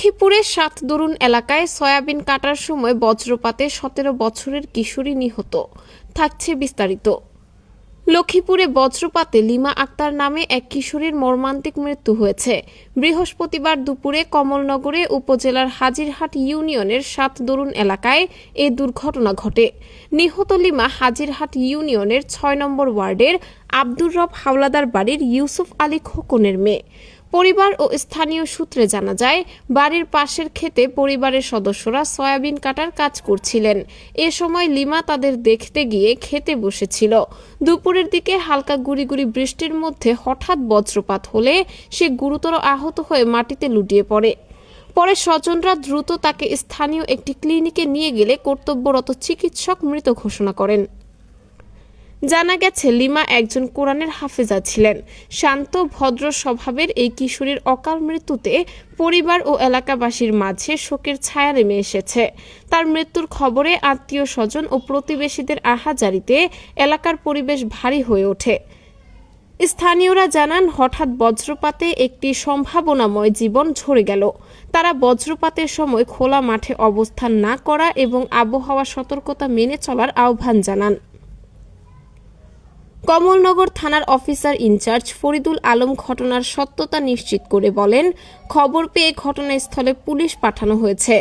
লক্ষ্মীপুরের সাতদরুন এলাকায় সয়াবিন কাটার সময় বজ্রপাতে ১৭ বছরের কিশোরী নিহত। থাকছে বিস্তারিত। লক্ষ্মীপুরে বজ্রপাতে লিমা আক্তার নামে এক কিশোরীর মর্মান্তিক মৃত্যু হয়েছে। বৃহস্পতিবার দুপুরে কমলনগরে উপজেলার হাজিরহাট ইউনিয়নের সাতদরুন এলাকায় এ দুর্ঘটনা ঘটে। নিহত লিমা হাজিরহাট ইউনিয়নের ৬ নম্বর ওয়ার্ডের আব্দুর রব হাওলাদার বাড়ির ইউসুফ আলী খোকনের মেয়ে। পরিবার ও স্থানীয় সূত্রে জানা যায়, বাড়ির পাশের ক্ষেতে পরিবারের সদস্যরা সয়াবিন কাটার কাজ করছিলেন। এ সময় লিমা তাদের দেখতে গিয়ে খেতে বসেছিল। দুপুরের দিকে হালকা গুড়ি গুড়ি বৃষ্টির মধ্যে হঠাৎ বজ্রপাত হলে সে গুরুতর আহত হয়ে মাটিতে লুটিয়ে পড়ে। পরে স্বজনরা দ্রুত তাকে স্থানীয় একটি ক্লিনিকে নিয়ে গেলে কর্তব্যরত চিকিৎসক মৃত ঘোষণা করেন। জানা গেছে, লিমা একজন কোরআনের হাফেজা ছিলেন। শান্ত ভদ্র স্বভাবের এই কিশোরীর অকাল মৃত্যুতে পরিবার ও এলাকাবাসীর মাঝে শোকের ছায়া নেমে এসেছে। তার মৃত্যুর খবরে আত্মীয় স্বজন ও প্রতিবেশীদের আহাজারিতে এলাকার পরিবেশ ভারী হয়ে ওঠে। স্থানীয়রা জানান, হঠাৎ বজ্রপাতে একটি সম্ভাবনাময় জীবন ঝরে গেল। তারা বজ্রপাতের সময় খোলা মাঠে অবস্থান না করা এবং আবহাওয়া সতর্কতা মেনে চলার আহ্বান জানান। কমলনগর থানার অফিসার ইনচার্জ ফরিদুল আলম ঘটনার সত্যতা নিশ্চিত করে বলেন, খবর পেয়ে ঘটনাস্থলে পুলিশ পাঠানো হয়েছে।